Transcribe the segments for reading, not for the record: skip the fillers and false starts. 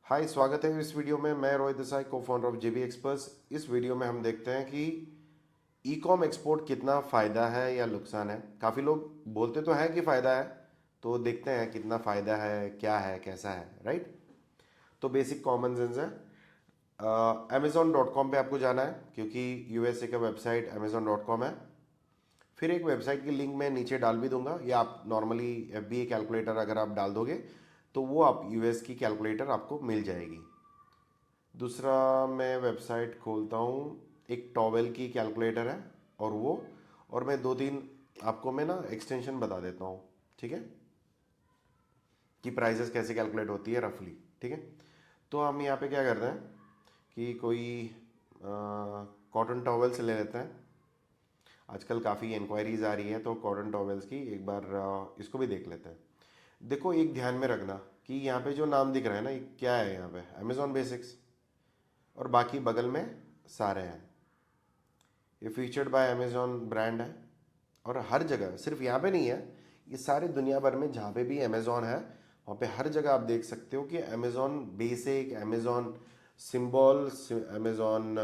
हाय, स्वागत है इस वीडियो में। मैं रोहित देसाई, को फाउंडर ऑफ जेबी एक्सपर्ट्स। इस वीडियो में हम देखते हैं कि ई कॉम एक्सपोर्ट कितना फ़ायदा है या नुकसान है। काफ़ी लोग बोलते तो हैं कि फ़ायदा है, तो देखते हैं कितना फ़ायदा है, क्या है, कैसा है, राइट। तो बेसिक कॉमन सेंस है। Amazon.com पे आपको जाना है, क्योंकि यूएसए का वेबसाइट Amazon.com है। फिर एक वेबसाइट की लिंक मैं नीचे डाल भी दूंगा, या आप नॉर्मली FBA कैलकुलेटर अगर आप डाल दोगे तो वो आप यूएस की कैलकुलेटर आपको मिल जाएगी। दूसरा, मैं वेबसाइट खोलता हूँ, एक टॉवेल की कैलकुलेटर है, और मैं दो तीन आपको मैं ना एक्सटेंशन बता देता हूँ, ठीक है, कि प्राइसेस कैसे कैलकुलेट होती है रफली। ठीक है, तो हम यहाँ पे क्या करते हैं कि कोई कॉटन टॉवेल्स ले लेते हैं। आजकल काफ़ी इंक्वायरीज आ रही है, तो कॉटन टॉवेल्स की एक बार इसको भी देख लेते हैं। देखो, एक ध्यान में रखना कि यहाँ पे जो नाम दिख रहा है ना, ये क्या है। यहाँ पे अमेजॉन बेसिक्स, और बाकी बगल में सारे हैं। ये फीचर्ड बाय अमेजॉन ब्रांड है, और हर जगह, सिर्फ यहाँ पे नहीं है, ये सारे दुनिया भर में जहाँ पे भी अमेजॉन है वहाँ पे हर जगह आप देख सकते हो कि Amazon basic, Amazon symbol, Amazon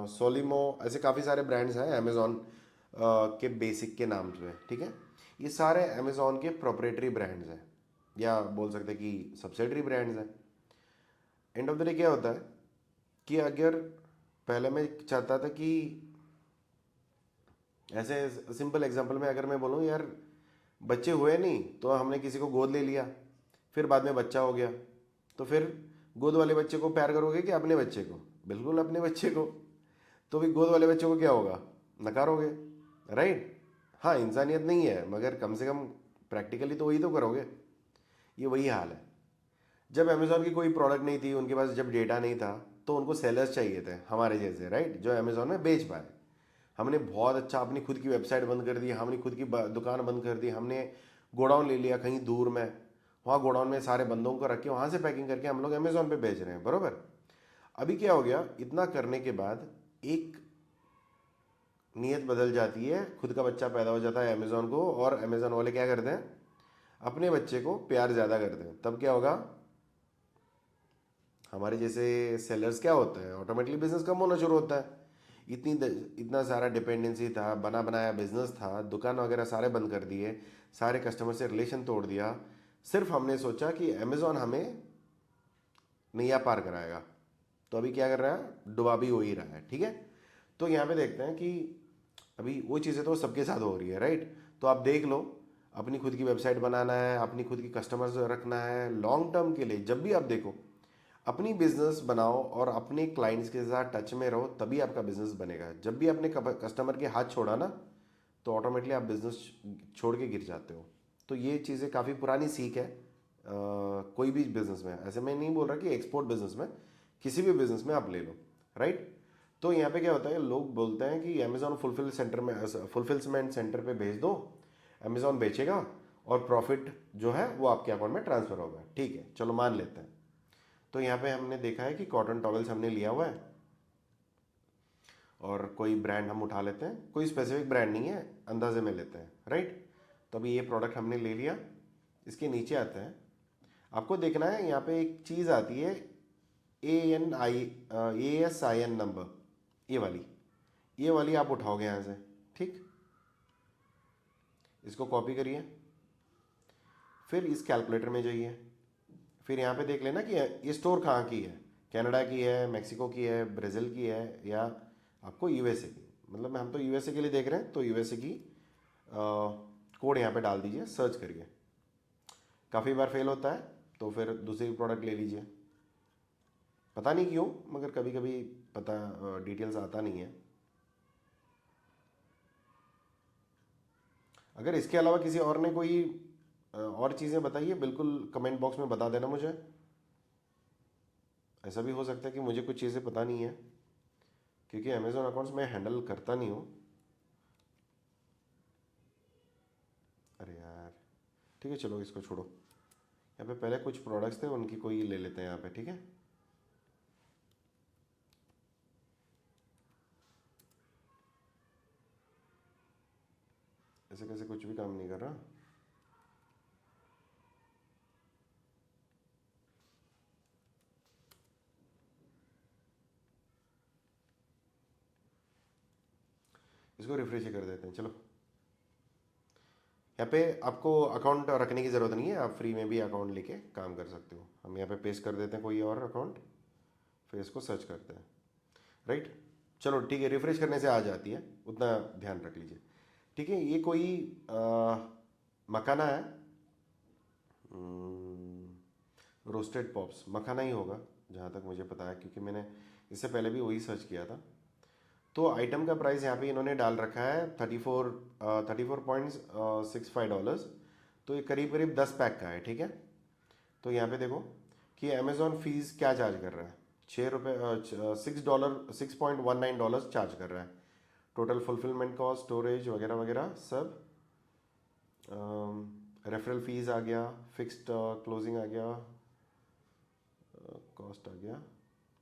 Solimo, ऐसे काफ़ी सारे ब्रांड्स हैं अमेजॉन के बेसिक के नाम से। ठीक है, ये सारे अमेजॉन के प्रोप्रेटरी ब्रांड्स हैं, या बोल सकते हैं कि सब्सिडरी ब्रांड्स हैं। एंड ऑफ द डे क्या होता है कि अगर पहले मैं चाहता था कि ऐसे सिंपल एग्जांपल में अगर मैं बोलूँ, यार बच्चे हुए नहीं तो हमने किसी को गोद ले लिया, फिर बाद में बच्चा हो गया, तो फिर गोद वाले बच्चे को प्यार करोगे कि अपने बच्चे को? बिल्कुल अपने बच्चे को। तो भी गोद वाले बच्चे को क्या होगा? नकारोगे, राइट। हाँ, इंसानियत नहीं है, मगर कम से कम प्रैक्टिकली तो वही तो करोगे। ये वही हाल है। जब अमेजोन की कोई प्रोडक्ट नहीं थी, उनके पास जब डेटा नहीं था, तो उनको सेलर्स चाहिए थे हमारे जैसे, राइट, जो अमेजोन में बेच पाए। हमने बहुत अच्छा अपनी खुद की वेबसाइट बंद कर दी, हमने खुद की दुकान बंद कर दी, हमने गोडाउन ले लिया कहीं दूर में। वहाँ गोडाउन में सारे बंदों को रख के वहाँ से पैकिंग करके हम लोग अमेजोन पे बेच रहे हैं, बरोबर। अभी क्या हो गया, इतना करने के बाद एक नीयत बदल जाती है, खुद का बच्चा पैदा हो जाता है अमेजोन को, और अमेजोन वाले क्या करते हैं, अपने बच्चे को प्यार ज़्यादा करते हैं। तब क्या होगा, हमारे जैसे सेलर्स क्या होता है, ऑटोमेटिकली बिजनेस कम होना शुरू होता है। इतनी इतना सारा डिपेंडेंसी था, बना बनाया बिजनेस था, दुकान वगैरह सारे बंद कर दिए, सारे कस्टमर से रिलेशन तोड़ दिया। सिर्फ हमने सोचा कि अमेजोन हमें नैया पार कराएगा। तो अभी क्या कर रहा है, डुबा भी हो ही रहा है। ठीक है, तो यहाँ पे देखते हैं कि अभी वो चीज़ें तो सबके साथ हो रही है, राइट। तो आप देख लो, अपनी खुद की वेबसाइट बनाना है, अपनी खुद की कस्टमर्स रखना है लॉन्ग टर्म के लिए। जब भी आप देखो, अपनी बिजनेस बनाओ और अपने क्लाइंट्स के साथ टच में रहो, तभी आपका बिजनेस बनेगा। जब भी अपने कस्टमर के हाथ छोड़ा ना, तो ऑटोमेटिकली आप बिजनेस छोड़ के गिर जाते हो। तो ये चीज़ें काफ़ी पुरानी सीख है। कोई भी बिजनेस में, ऐसे मैं नहीं बोल रहा कि एक्सपोर्ट बिजनेस में, किसी भी बिजनेस में आप ले लो, राइट। तो यहाँ पे क्या होता है, लोग बोलते हैं कि अमेजोन फुलफिलमेंट सेंटर पे भेज दो, अमेजोन बेचेगा और प्रॉफिट जो है वो आपके अकाउंट में ट्रांसफर होगा। ठीक है, चलो मान लेते हैं। तो यहाँ पे हमने देखा है कि कॉटन टॉवल्स हमने लिया हुआ है, और कोई ब्रांड हम उठा लेते हैं, कोई स्पेसिफिक ब्रांड नहीं है, अंदाजे में लेते हैं, राइट। तो अभी ये प्रोडक्ट हमने ले लिया, इसके नीचे आते हैं। आपको देखना है यहाँ पे एक चीज़ आती है, ASIN नंबर, ये वाली आप उठाओगे यहाँ से। ठीक, इसको कॉपी करिए, फिर इस कैलकुलेटर में जाइए, फिर यहाँ पे देख लेना कि ये स्टोर कहाँ की है, कनाडा की है, मेक्सिको की है, ब्राज़ील की है, या आपको यूएसए की। मतलब हम तो यूएसए के लिए देख रहे हैं, तो यूएसए की कोड यहाँ पे डाल दीजिए, सर्च करिए। काफ़ी बार फेल होता है, तो फिर दूसरी प्रोडक्ट ले लीजिए। पता नहीं क्यों, मगर कभी कभी पता डिटेल्स आता नहीं है। अगर इसके अलावा किसी और ने कोई और चीज़ें बताइए, बिल्कुल कमेंट बॉक्स में बता देना मुझे। ऐसा भी हो सकता है कि मुझे कुछ चीज़ें पता नहीं है, क्योंकि अमेजोन अकाउंट्स मैं हैंडल करता नहीं हूँ। अरे यार, ठीक है, चलो इसको छोड़ो। यहाँ पे पहले कुछ प्रोडक्ट्स थे, उनकी कोई ले लेते हैं यहाँ पे, ठीक है। ऐसे कैसे कुछ भी काम नहीं कर रहा। इसको रिफ्रेश कर देते हैं। चलो, यहाँ पे आपको अकाउंट रखने की ज़रूरत नहीं है, आप फ्री में भी अकाउंट लेके काम कर सकते हो। हम यहाँ पे पेस्ट कर देते हैं कोई और अकाउंट, फिर इसको सर्च करते हैं। राइट, चलो ठीक है, रिफ्रेश करने से आ जाती है, उतना ध्यान रख लीजिए। ठीक है, ये कोई मखाना है, रोस्टेड पॉप्स मखाना ही होगा जहाँ तक मुझे पता है, क्योंकि मैंने इससे पहले भी वही सर्च किया था। तो आइटम का प्राइस यहाँ पे इन्होंने डाल रखा है 34.65 डॉलर्स। तो ये करीब करीब 10 पैक का है। ठीक है, तो यहाँ पे देखो कि अमेजोन फीस क्या चार्ज कर रहा है, $6 $6.19 चार्ज कर रहा है। टोटल फुलफिलमेंट कॉस्ट, स्टोरेज वगैरह वगैरह सब, रेफरल फीस आ गया, फिक्स्ड क्लोजिंग आ गया, कॉस्ट आ गया,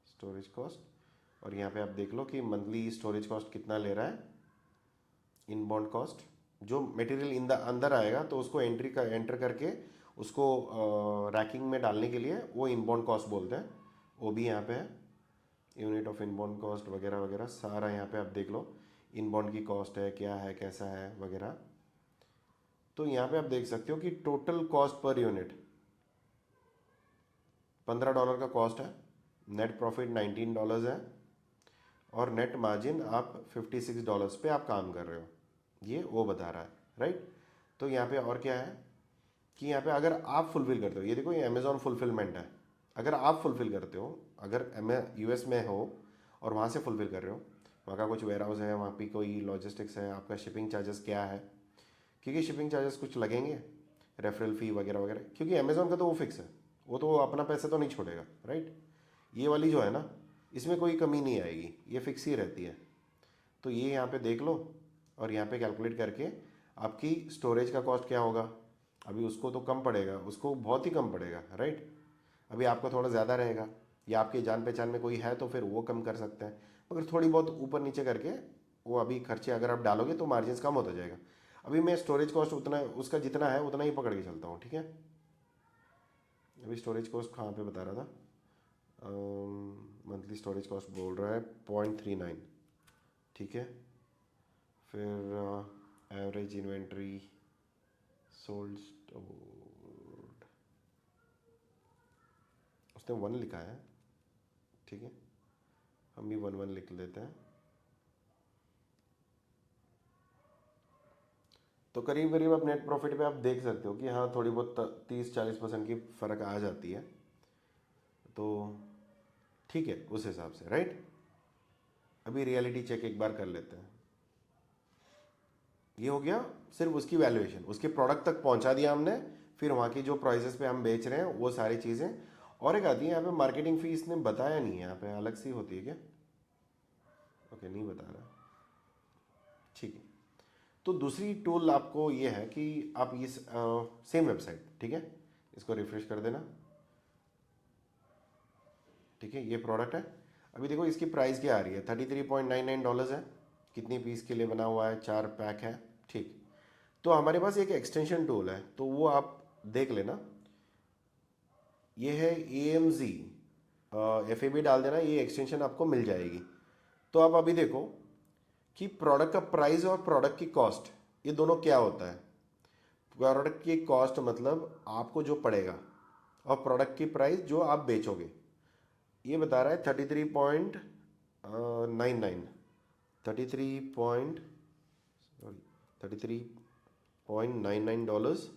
स्टोरेज कॉस्ट। और यहाँ पे आप देख लो कि मंथली स्टोरेज कॉस्ट कितना ले रहा है। इनबाउंड कॉस्ट, जो मटेरियल इन द अंदर आएगा तो उसको एंटर करके उसको रैकिंग में डालने के लिए वो इनबाउंड कॉस्ट बोलते हैं, वो भी यहाँ पे है। यूनिट ऑफ इनबाउंड कॉस्ट वगैरह वगैरह सारा यहाँ पे आप देख लो, इनबाउंड की कॉस्ट है, क्या है, कैसा है वगैरह। तो यहाँ पे आप देख सकते हो कि टोटल कॉस्ट पर यूनिट $15 का कॉस्ट है, नेट प्रॉफिट $19 है, और नेट मार्जिन आप $56 पे आप काम कर रहे हो, ये वो बता रहा है। राइट, तो यहाँ पे और क्या है कि यहाँ पे अगर आप फुलफिल करते हो, ये देखो ये अमेजॉन फुलफिलमेंट है, अगर आप फुलफिल करते हो, अगर यूएस में हो और वहाँ से फुलफिल कर रहे हो, वहाँ का कुछ वेयर हाउस है, वहाँ पे कोई लॉजिस्टिक्स है, आपका शिपिंग चार्जेस क्या है, क्योंकि शिपिंग चार्जेस कुछ लगेंगे, रेफरल फी वगैरह वगैरह, क्योंकि अमेजोन का तो वो फिक्स है, वो तो अपना पैसा तो नहीं छोड़ेगा। राइट, ये वाली जो है ना, इसमें कोई कमी नहीं आएगी, ये फिक्स ही रहती है। तो ये यहाँ पे देख लो और यहाँ पे कैलकुलेट करके आपकी स्टोरेज का कॉस्ट क्या होगा। अभी उसको तो कम पड़ेगा, उसको बहुत ही कम पड़ेगा। राइट, अभी आपका थोड़ा ज़्यादा रहेगा, या आपके जान पहचान में कोई है तो फिर वो कम कर सकते हैं, मगर थोड़ी बहुत ऊपर नीचे करके वो अभी खर्चे अगर आप डालोगे तो मार्जिन कम होता जाएगा। अभी मैं स्टोरेज कॉस्ट उतना, उसका जितना है उतना ही पकड़ के चलता हूँ। ठीक है, अभी स्टोरेज कॉस्ट कहाँ पे बता रहा था, मंथली स्टोरेज कॉस्ट बोल रहा है 0.39। ठीक है, फिर एवरेज इन्वेंट्री सोल्ड स्टोर्ड, उसने 1 लिखा है। ठीक है, हम भी 1 लिख लेते हैं। तो करीब करीब आप नेट प्रॉफिट पे आप देख सकते हो कि हाँ थोड़ी बहुत 30-40% की फ़र्क आ जाती है, तो ठीक है उस हिसाब से। राइट, अभी रियलिटी चेक एक बार कर लेते हैं। ये हो गया सिर्फ उसकी वैल्यूएशन, उसके प्रोडक्ट तक पहुंचा दिया हमने, फिर वहाँ की जो प्राइसेस पे हम बेच रहे हैं वो सारी चीज़ें। और एक आती है यहाँ पे मार्केटिंग फीस, ने बताया नहीं है, यहाँ पे अलग सी होती है क्या? ओके, नहीं बता रहा। ठीक है, तो दूसरी टूल आपको ये है कि आप ये सेम वेबसाइट, ठीक है, इसको रिफ्रेश कर देना। ठीक है, ये प्रोडक्ट है। अभी देखो इसकी प्राइस क्या आ रही है, $33.99 है। कितनी पीस के लिए बना हुआ है, 4 पैक है। ठीक, तो हमारे पास एक एक्सटेंशन टूल है, तो वो आप देख लेना। ये है AMZ, FAB डाल देना, ये एक्सटेंशन आपको मिल जाएगी। तो आप अभी देखो कि प्रोडक्ट का प्राइस और प्रोडक्ट की कॉस्ट, ये दोनों क्या होता है। प्रोडक्ट की कॉस्ट मतलब आपको जो पड़ेगा, और प्रोडक्ट की प्राइस जो आप बेचोगे। ये बता रहा है 33.99, 33.99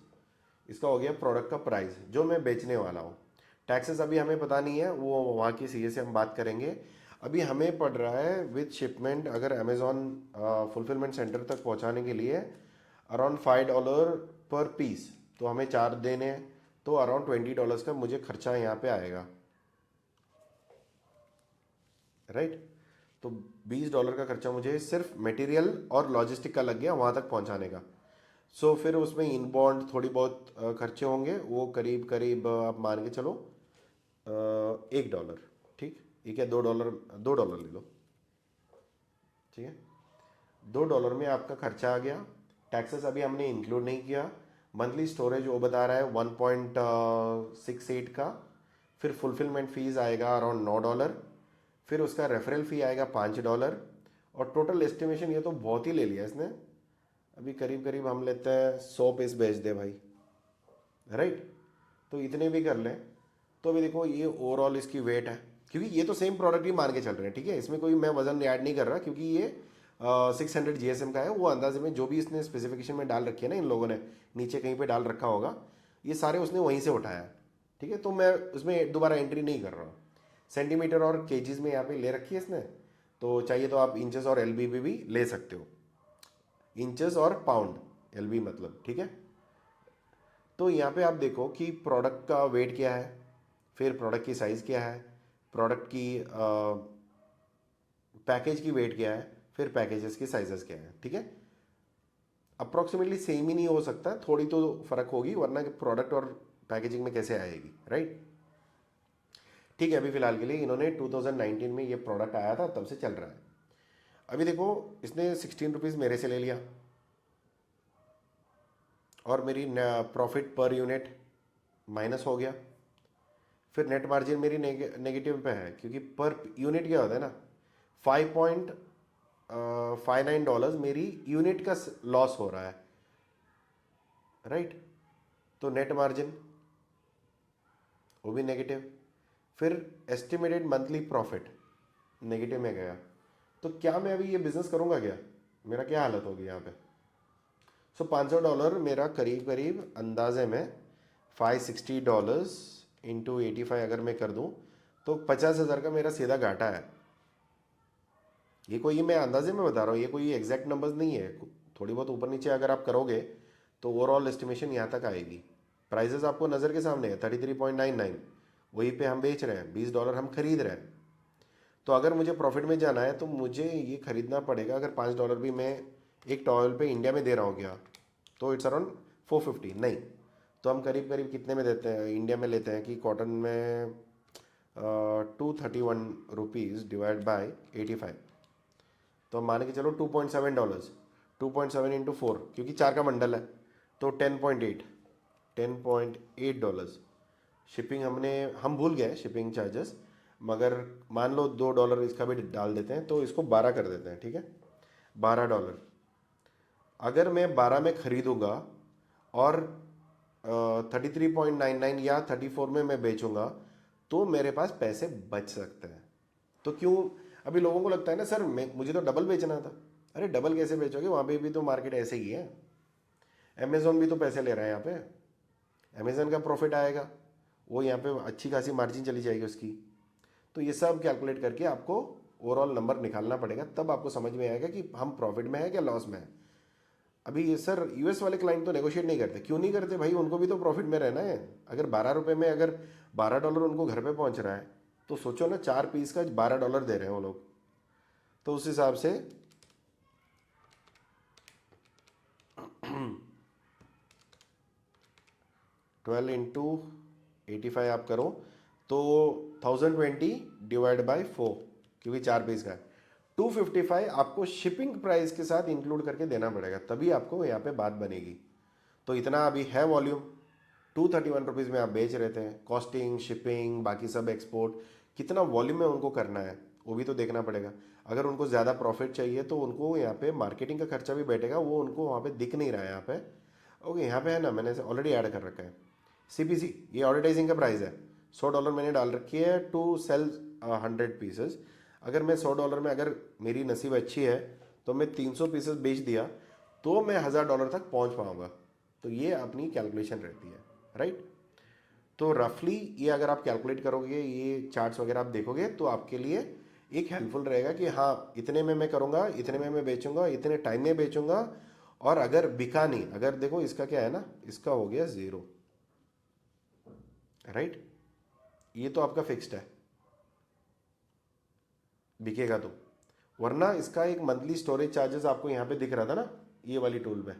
इसका हो गया प्रोडक्ट का प्राइस जो मैं बेचने वाला हूँ। टैक्सेस अभी हमें पता नहीं है, वो वहाँ की CA से हम बात करेंगे। अभी हमें पड़ रहा है विद शिपमेंट, अगर अमेजोन फुलफिलमेंट सेंटर तक पहुँचाने के लिए अराउंड $5 पर पीस, तो हमें 4 देने हैं, तो अराउंड $20 का मुझे खर्चा यहाँ पे आएगा। राइट, तो $20 का खर्चा मुझे सिर्फ मटेरियल और लॉजिस्टिक का लग गया वहाँ तक पहुँचाने का। सो फिर उसमें इनबाउंड थोड़ी बहुत खर्चे होंगे, वो करीब करीब आप मान के चलो $1। ठीक, ये क्या $2 ले लो। ठीक है, $2 में आपका खर्चा आ गया। टैक्सेस अभी हमने इंक्लूड नहीं किया। मंथली स्टोरेज वो बता रहा है 1.68 का। फिर फुलफिलमेंट फीस आएगा अराउंड $9। फिर उसका रेफरल फ़ी आएगा $5, और टोटल एस्टिमेशन ये तो बहुत ही ले लिया इसने, अभी करीब करीब हम लेते हैं 100 पीस बेच दे भाई, राइट। तो इतने भी कर लें तो अभी देखो ये ओवरऑल इसकी वेट है, क्योंकि ये तो सेम प्रोडक्ट ही मान के चल रहे हैं, ठीक है, इसमें कोई मैं वजन ऐड नहीं कर रहा, क्योंकि ये 600 GSM का है। वो अंदाजे में जो भी इसने स्पेसिफिकेशन में डाल रखी है ना इन लोगों ने, नीचे कहीं पे डाल रखा होगा, ये सारे उसने वहीं से उठाया है, ठीक है। तो मैं उसमें दोबारा एंट्री नहीं कर रहा हूँ। सेंटीमीटर और केजीज में यहाँ पे ले रखी है इसने, तो चाहिए तो आप इंचेस और LB भी ले सकते हो, इंचेस और पाउंड, LB मतलब, ठीक है। तो यहाँ पे आप देखो कि प्रोडक्ट का वेट क्या है, फिर प्रोडक्ट की साइज़ क्या है, प्रोडक्ट की पैकेज की वेट क्या है, फिर पैकेजेस की साइजेस क्या है, ठीक है। अप्रोक्सीमेटली सेम ही नहीं हो सकता, थोड़ी तो फर्क होगी, वरना प्रोडक्ट और पैकेजिंग में कैसे आएगी, राइट। ठीक है, अभी फिलहाल के लिए इन्होंने 2019 में ये प्रोडक्ट आया था तब से चल रहा है। अभी देखो इसने 16 रुपीज़ मेरे से ले लिया, और मेरी प्रॉफिट पर यूनिट माइनस हो गया, फिर नेट मार्जिन मेरी नेगेटिव पे है, क्योंकि पर यूनिट क्या होता है ना, $5.59 मेरी यूनिट का लॉस हो रहा है, राइट। तो नेट मार्जिन वो भी नेगेटिव, फिर एस्टिमेटेड मंथली प्रॉफिट नेगेटिव में गया। तो क्या मैं अभी ये बिजनेस करूंगा क्या, मेरा क्या हालत होगी यहाँ पे। सो $500 मेरा करीब करीब अंदाजे में $560 इंटू 85 अगर मैं कर दूं तो 50,000 का मेरा सीधा घाटा है। ये कोई मैं अंदाजे में बता रहा हूँ, ये कोई एग्जैक्ट नंबर्स नहीं है, थोड़ी बहुत ऊपर नीचे अगर आप करोगे तो ओवरऑल एस्टिमेशन यहाँ तक आएगी। प्राइजेस आपको नज़र के सामने है, 33.99 वहीं पे हम बेच रहे हैं, $20 हम खरीद रहे हैं। तो अगर मुझे प्रॉफिट में जाना है तो मुझे ये खरीदना पड़ेगा, अगर $5 भी मैं एक टॉयल पे इंडिया में दे रहा हूँ क्या, तो इट्स अराउंड 450 नहीं, तो हम करीब करीब कितने में देते हैं इंडिया में लेते हैं कि कॉटन में 231 रुपीज़ डिवाइड बाई 85, तो हम मान के चलो $2.7, 2.7 इंटू 4, क्योंकि 4 का बंडल है, तो 10.8 शिपिंग हम भूल गए शिपिंग चार्जेस, मगर मान लो $2 इसका भी डाल देते हैं, तो इसको 12 कर देते हैं, ठीक है, $12। अगर मैं 12 में खरीदूंगा और 33.99 या 34 में मैं बेचूंगा तो मेरे पास पैसे बच सकते हैं। तो क्यों, अभी लोगों को लगता है ना सर मुझे तो डबल बेचना था, अरे डबल कैसे बेचोगे, वहाँ पे भी तो मार्केट ऐसे ही है, अमेजोन भी तो पैसे ले रहा है यहाँ पे, अमेजोन का प्रॉफिट आएगा, वो यहाँ पे अच्छी खासी मार्जिन चली जाएगी उसकी। तो ये सब कैलकुलेट करके आपको ओवरऑल नंबर निकालना पड़ेगा, तब आपको समझ में आएगा कि हम प्रॉफिट में है क्या लॉस में है। अभी ये सर यूएस वाले क्लाइंट तो नेगोशिएट नहीं करते, क्यों नहीं करते भाई, उनको भी तो प्रॉफिट में रहना है। अगर 12 रुपये में अगर $12 उनको घर पे पहुंच रहा है, तो सोचो ना 4 पीस का $12 दे रहे हैं वो लोग, तो उस हिसाब से 12 इंटू 85 आप करो तो 1020 डिवाइड बाई 4, क्योंकि 4 पीस का है, 255 आपको शिपिंग प्राइस के साथ इंक्लूड करके देना पड़ेगा, तभी आपको यहाँ पे बात बनेगी। तो इतना अभी है वॉल्यूम, 231 रुपीज़ में आप बेच रहे थे, कॉस्टिंग शिपिंग बाकी सब एक्सपोर्ट, कितना वॉल्यूम में उनको करना है वो भी तो देखना पड़ेगा। अगर उनको ज़्यादा प्रॉफिट चाहिए तो उनको यहाँ पे मार्केटिंग का खर्चा भी बैठेगा, वो उनको वहाँ पे दिख नहीं रहा है यहाँ पे। ओके यहाँ पे है ना, मैंने ऑलरेडी ऐड कर रखा है CPC, ये एडवर्टाइजिंग का प्राइस है, $100 मैंने डाल रखी है टू सेल 100 पीसेस। अगर मैं $100 में, अगर मेरी नसीब अच्छी है तो मैं 300 पीसेस बेच दिया तो मैं $1000 तक पहुंच पाऊंगा। तो ये अपनी कैलकुलेशन रहती है, राइट। तो रफली ये अगर आप कैलकुलेट करोगे, ये चार्ट्स वगैरह आप देखोगे तो आपके लिए एक हेल्पफुल रहेगा कि हाँ इतने में मैं करूँगा, इतने में मैं बेचूंगा, इतने टाइम में बेचूंगा, और अगर बिका नहीं, अगर देखो इसका क्या है ना, इसका हो गया 0, राइट, ये तो आपका फिक्स्ड है, बिकेगा तो, वरना इसका एक मंथली स्टोरेज चार्जेस आपको यहाँ पे दिख रहा था ना, ये वाली टूल में,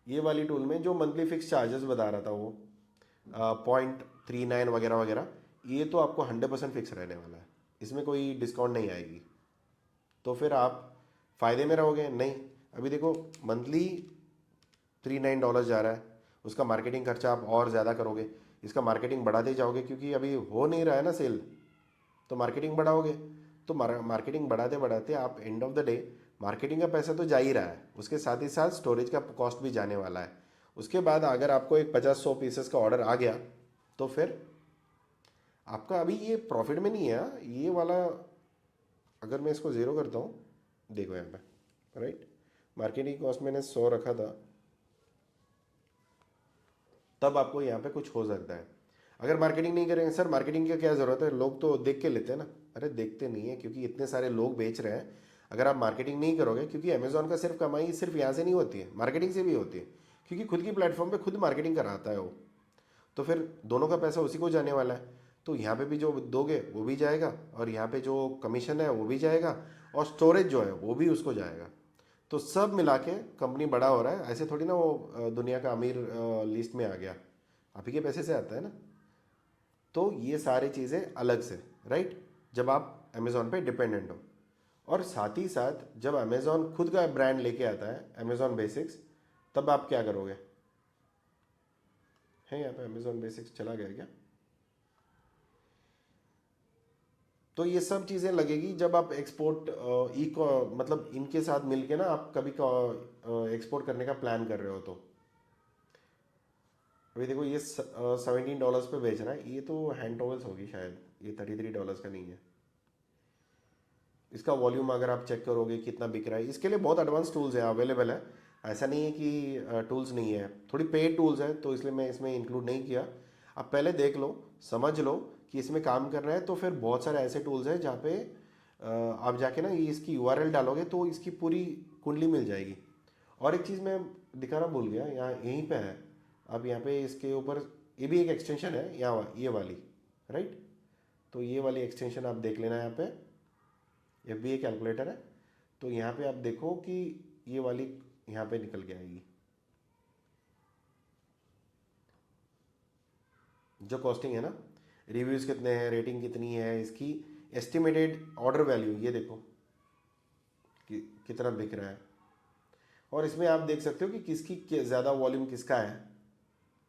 ये वाली टूल में जो मंथली फिक्स चार्जेस बता रहा था वो 0.39 वगैरह वगैरह, ये तो आपको 100% फिक्स रहने वाला है, इसमें कोई डिस्काउंट नहीं आएगी। तो फिर आप फ़ायदे में रहोगे नहीं। अभी देखो मंथली $39 जा रहा है, उसका मार्केटिंग खर्चा आप और ज़्यादा करोगे, इसका मार्केटिंग बढ़ाते जाओगे, क्योंकि अभी हो नहीं रहा है ना सेल, तो मार्केटिंग बढ़ाओगे तो मार्केटिंग बढ़ाते बढ़ाते आप end of the day marketing का पैसा तो जा ही रहा है, उसके साथ ही साथ स्टोरेज का कॉस्ट भी जाने वाला है। उसके बाद अगर आपको एक 50-100 पीसेस का ऑर्डर आ गया तो फिर आपका अभी ये प्रॉफिट में नहीं है हाँ? ये वाला अगर मैं इसको ज़ीरो करता हूँ, देखो यहाँ पे राइट, मार्केटिंग कॉस्ट मैंने 100 रखा था, तब आपको यहाँ पे कुछ हो सकता है। अगर मार्केटिंग नहीं करेंगे सर, मार्केटिंग की क्या ज़रूरत है, लोग तो देख के लेते हैं ना। अरे देखते नहीं है, क्योंकि इतने सारे लोग बेच रहे हैं। अगर आप मार्केटिंग नहीं करोगे, क्योंकि अमेजोन का सिर्फ कमाई सिर्फ यहाँ से नहीं होती है, मार्केटिंग से भी होती है, क्योंकि खुद की प्लेटफॉर्म पे खुद मार्केटिंग कराता है वो, तो फिर दोनों का पैसा उसी को जाने वाला है। तो यहाँ पे भी जो दोगे वो भी जाएगा, और यहाँ पे जो कमीशन है वो भी जाएगा, और स्टोरेज जो है वो भी उसको जाएगा। तो सब मिला के कंपनी बड़ा हो रहा है। ऐसे थोड़ी ना वो दुनिया का अमीर लिस्ट में आ गया, आप ही के पैसे से आता है ना। तो ये सारी चीज़ें अलग से, राइट, जब आप अमेज़ॉन पे डिपेंडेंट हो। और साथ ही साथ जब अमेज़ॉन खुद का ब्रांड लेके आता है, अमेज़ॉन बेसिक्स, तब आप क्या करोगे? है यहाँ पे अमेज़ॉन बेसिक्स चला गया क्या? तो ये सब चीज़ें लगेगी जब आप एक्सपोर्ट मतलब इनके साथ मिलके ना आप कभी एक्सपोर्ट करने का प्लान कर रहे हो। तो अभी देखो ये $17 पे बेच रहा है, ये तो हैंड टॉवल्स होगी शायद, ये $33 का नहीं है। इसका वॉल्यूम अगर आप चेक करोगे कितना बिक रहा है, इसके लिए बहुत एडवांस टूल्स है अवेलेबल है। ऐसा नहीं है कि टूल्स नहीं है, थोड़ी पेड टूल्स हैं, तो इसलिए मैं इसमें इंक्लूड नहीं किया। आप पहले देख लो, समझ लो कि इसमें काम करना है, तो फिर बहुत सारे ऐसे टूल्स हैं जहाँ पे आप जाके ना ये इसकी यूआरएल डालोगे तो इसकी पूरी कुंडली मिल जाएगी। और एक चीज़ मैं दिखाना भूल गया, यहाँ यहीं पे है, अब यहाँ पे इसके ऊपर ये भी एक एक्सटेंशन है यहाँ, ये वाली, राइट। तो ये वाली एक्सटेंशन आप देख लेना, यहाँ पे FBA कैलकुलेटर है। तो यहाँ पे आप देखो कि ये वाली यहाँ पे निकल के आएगी, जो कॉस्टिंग है ना, रिव्यूज़ कितने हैं, रेटिंग कितनी है, इसकी एस्टिमेटेड ऑर्डर वैल्यू, ये देखो कि कितना बिक रहा है। और इसमें आप देख सकते हो कि किसकी ज़्यादा वॉल्यूम किसका है।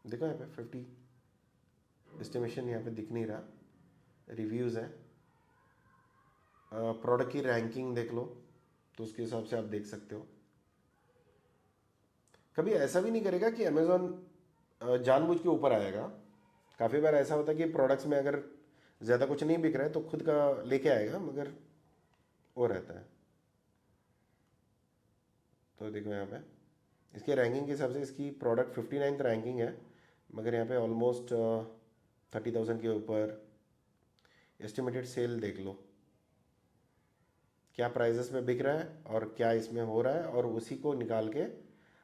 देखो यहाँ पे 50 एस्टिमेशन यहाँ पे दिख नहीं रहा, रिव्यूज़ है। प्रोडक्ट की रैंकिंग देख लो, तो उसके हिसाब से आप देख सकते हो। कभी ऐसा भी नहीं करेगा कि अमेज़ॉन जानबूझ के ऊपर आएगा। काफ़ी बार ऐसा होता है कि प्रोडक्ट्स में अगर ज़्यादा कुछ नहीं बिक रहा है तो खुद का लेके आएगा, मगर वो रहता है। तो देखो यहाँ पे इसके रैंकिंग के हिसाब से इसकी प्रोडक्ट 59th रैंकिंग है, मगर यहाँ पे ऑलमोस्ट 30,000 के ऊपर। एस्टिमेटेड सेल देख लो, क्या प्राइजेस में बिक रहा है और क्या इसमें हो रहा है, और उसी को निकाल के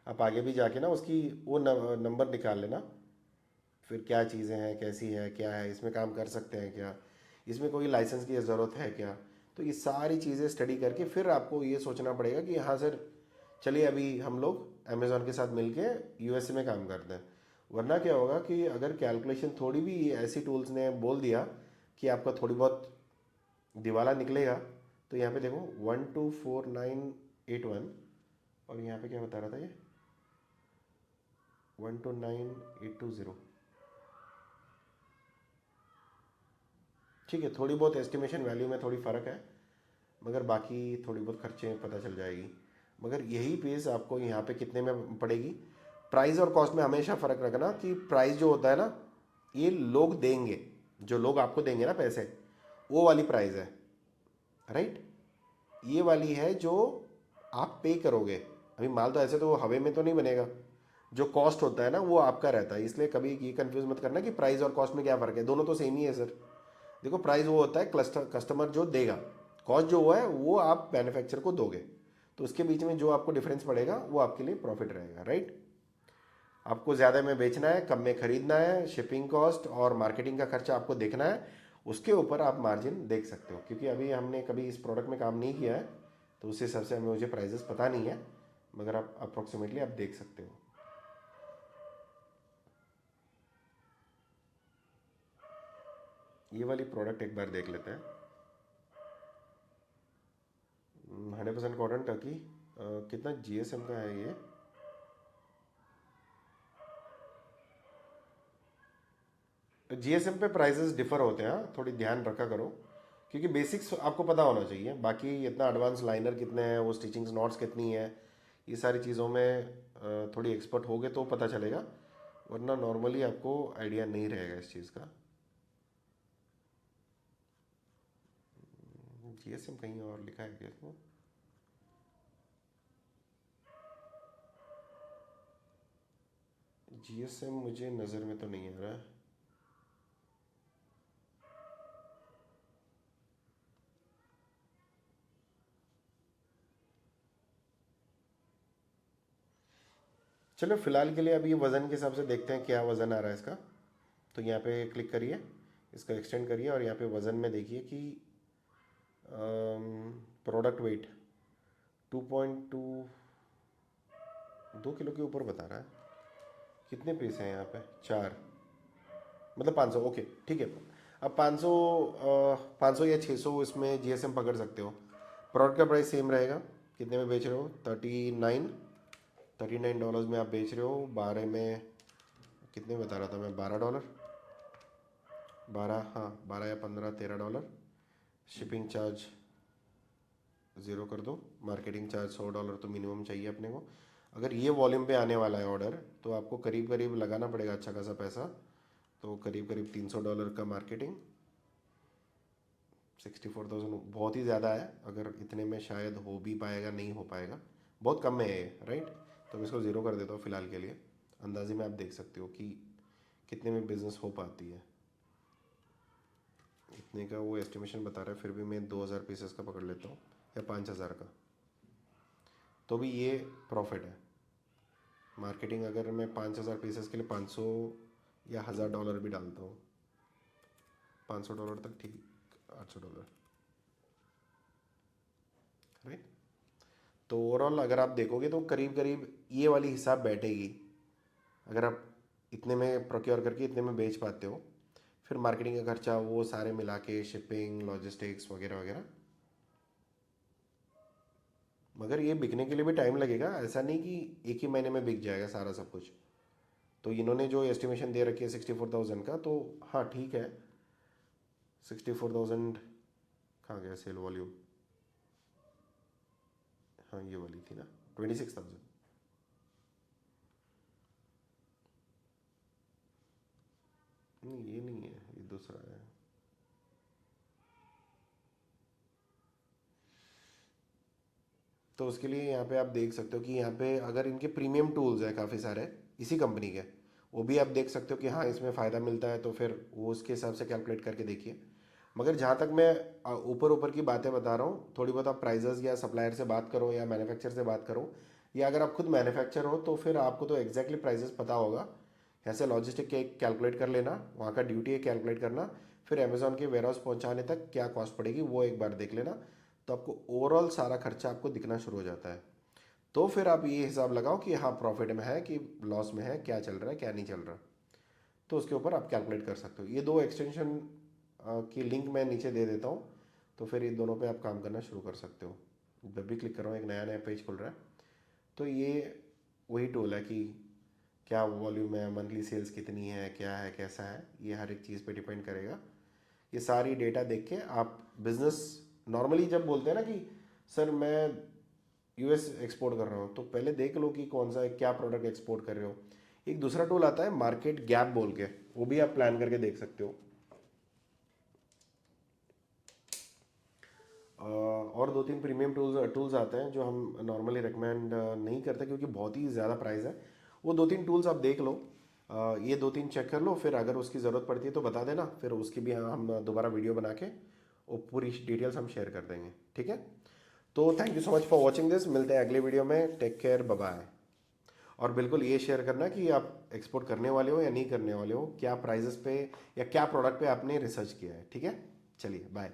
आप आगे भी जाके ना उसकी वो नंबर निकाल लेना, फिर क्या चीज़ें हैं, कैसी है, क्या है, इसमें काम कर सकते हैं क्या, इसमें कोई लाइसेंस की ज़रूरत है क्या। तो ये सारी चीज़ें स्टडी करके फिर आपको ये सोचना पड़ेगा कि हाँ सर, चलिए अभी हम लोग अमेज़ॉन के साथ मिलके यूएसए में काम करते हैं। वरना क्या होगा कि अगर कैलकुलेशन थोड़ी भी ऐसी टूल्स ने बोल दिया कि आपका थोड़ी बहुत दिवाला निकलेगा, तो यहाँ पे देखो 124981, और यहाँ पे क्या बता रहा था ये 129820। ठीक है, थोड़ी बहुत एस्टिमेशन वैल्यू में थोड़ी फ़र्क है, मगर बाकी थोड़ी बहुत खर्चे पता चल जाएगी। मगर यही फीस आपको यहाँ पे कितने में पड़ेगी। प्राइस और कॉस्ट में हमेशा फ़र्क रखना कि प्राइस जो होता है ना, ये लोग देंगे, जो लोग आपको देंगे ना पैसे, वो वाली प्राइस है, राइट। ये वाली है जो आप पे करोगे। अभी माल तो ऐसे तो हवे में तो नहीं बनेगा, जो कॉस्ट होता है ना वो आपका रहता है। इसलिए कभी ये कंफ्यूज मत करना कि प्राइस और कॉस्ट में क्या फ़र्क है, दोनों तो सेम ही है सर। देखो प्राइस वो होता है क्लस्टर कस्टमर जो देगा, कॉस्ट जो वो है वो आप मैन्युफैक्चर को दोगे, तो उसके बीच में जो आपको डिफरेंस पड़ेगा वो आपके लिए प्रॉफिट रहेगा, राइट। आपको ज़्यादा में बेचना है, कम में खरीदना है, शिपिंग कॉस्ट और मार्केटिंग का खर्चा आपको देखना है, उसके ऊपर आप मार्जिन देख सकते हो। क्योंकि अभी हमने कभी इस प्रोडक्ट में काम नहीं किया है, तो उस हिसाब से हमें मुझे प्राइजेस पता नहीं है, मगर आप अप्रोक्सीमेटली आप देख सकते हो। ये वाली प्रोडक्ट एक बार देख लेते हैं। 100% कॉटन टर्की, कितना GSM का है ये? GSM पे प्राइजेस डिफर होते हैं, हाँ, थोड़ी ध्यान रखा करो, क्योंकि बेसिक्स आपको पता होना चाहिए, बाकी इतना एडवांस लाइनर कितने हैं, वो स्टिचिंग नॉट्स कितनी है, ये सारी चीज़ों में थोड़ी एक्सपर्ट होगे तो पता चलेगा, वरना नॉर्मली आपको आइडिया नहीं रहेगा इस चीज़ का। जीएसएम कहीं और लिखा है क्या इसमें? जीएसएम मुझे नज़र में तो नहीं आ रहा है। चलो फिलहाल के लिए अभी वज़न के हिसाब से देखते हैं क्या वज़न आ रहा है इसका। तो यहाँ पे क्लिक करिए, इसका एक्सटेंड करिए और यहाँ पे वज़न में देखिए कि प्रोडक्ट वेट 2.2, 2 किलो के ऊपर बता रहा है। कितने पीस हैं यहाँ पे? 4, मतलब 500। ओके ठीक है। अब 500, 500 या 600 इसमें जीएसएम पकड़ सकते हो। प्रोडक्ट का प्राइस सेम रहेगा। कितने में बेच रहे हो? 39 डॉलर्स में आप बेच रहे हो। 12 में कितने बता रहा था मैं? $12, 12, हाँ 12 या 15, $13। शिपिंग चार्ज ज़ीरो कर दो। मार्केटिंग चार्ज $100 तो मिनिमम चाहिए अपने को। अगर ये वॉल्यूम पे आने वाला है ऑर्डर तो आपको करीब करीब लगाना पड़ेगा अच्छा खासा पैसा, तो करीब करीब $300 का मार्केटिंग, 64,000 बहुत ही ज़्यादा है। अगर इतने में शायद हो भी पाएगा, नहीं हो पाएगा, बहुत कम है ये, राइट। तो मैं इसको ज़ीरो कर देता हूँ फ़िलहाल के लिए। अंदाजे में आप देख सकते हो कि कितने में बिज़नेस हो पाती है। इतने का वो एस्टिमेशन बता रहा है, फिर भी मैं 2,000 पीसेस का पकड़ लेता हूँ या 5,000 का, तो भी ये प्रॉफिट है। मार्केटिंग अगर मैं 5,000 पीसेस के लिए 500 या $1,000 भी डालता हूँ, $500 तक ठीक, $800, राइट। तो ओवरऑल अगर आप देखोगे तो करीब करीब ये वाली हिसाब बैठेगी। अगर आप इतने में प्रोक्योर करके इतने में बेच पाते हो, फिर मार्केटिंग का खर्चा वो सारे मिला के, शिपिंग, लॉजिस्टिक्स वगैरह वगैरह। मगर ये बिकने के लिए भी टाइम लगेगा, ऐसा नहीं कि एक ही महीने में बिक जाएगा सारा सब कुछ। तो इन्होंने जो एस्टिमेशन दे रखी है 64,000 का, तो हाँ ठीक है। 64,000 कहाँ गया सेल वॉल्यूम? हाँ ये वाली थी ना, 26,000। नहीं ये नहीं है, ये दूसरा है। तो उसके लिए यहाँ पे आप देख सकते हो कि यहाँ पे अगर इनके प्रीमियम टूल्स है काफ़ी सारे इसी कंपनी के, वो भी आप देख सकते हो कि हाँ इसमें फ़ायदा मिलता है, तो फिर वो उसके हिसाब से कैलकुलेट करके देखिए। मगर जहाँ तक मैं ऊपर ऊपर की बातें बता रहा हूँ, थोड़ी बहुत आप प्राइजेस या सप्लायर से बात करो या मैन्युफैक्चर से बात करो, या अगर आप खुद मैन्युफैक्चर हो तो फिर आपको तो एग्जैक्टली प्राइजेस पता होगा। ऐसे लॉजिस्टिक के कैलकुलेट कर लेना, वहाँ का ड्यूटी है कैलकुलेट करना, फिर अमेज़ॉन के वेयर हाउस पहुँचाने तक क्या कॉस्ट पड़ेगी वो एक बार देख लेना, तो आपको ओवरऑल सारा खर्चा आपको दिखना शुरू हो जाता है। तो फिर आप ये हिसाब लगाओ कि हाँ प्रॉफिट में है कि लॉस में है, क्या चल रहा है क्या नहीं चल रहा, तो उसके ऊपर आप कैलकुलेट कर सकते हो। ये दो एक्सटेंशन की लिंक मैं नीचे दे देता हूँ, तो फिर इन दोनों पे आप काम करना शुरू कर सकते हो। जब भी क्लिक कर रहा हूँ एक नया नया पेज खुल रहा है। तो ये वही टूल है कि क्या वॉल्यूम है, मंथली सेल्स कितनी है, क्या है, कैसा है, ये हर एक चीज़ पे डिपेंड करेगा। ये सारी डेटा देख के आप बिजनेस, नॉर्मली जब बोलते हैं ना कि सर मैं यूएस एक्सपोर्ट कर रहा हूँ, तो पहले देख लो कि कौन सा क्या प्रोडक्ट एक्सपोर्ट कर रहे हो। एक दूसरा टूल आता है मार्केट गैप बोल के, वो भी आप प्लान करके देख सकते हो। और दो तीन प्रीमियम टूल्स आते हैं जो हम नॉर्मली रिकमेंड नहीं करते क्योंकि बहुत ही ज़्यादा प्राइस है। वो दो तीन टूल्स आप देख लो, ये दो तीन चेक कर लो, फिर अगर उसकी ज़रूरत पड़ती है तो बता देना, फिर उसकी भी हम दोबारा वीडियो बना के वो पूरी डिटेल्स हम शेयर कर देंगे, ठीक है। तो thank you so much for watching this, मिलते हैं अगले वीडियो में, टेक केयर, बाय बाय। और बिल्कुल ये शेयर करना कि आप एक्सपोर्ट करने वाले हो या नहीं करने वाले हो, क्या प्राइजेस पे या क्या प्रोडक्ट पे आपने रिसर्च किया है, ठीक है। चलिए बाय।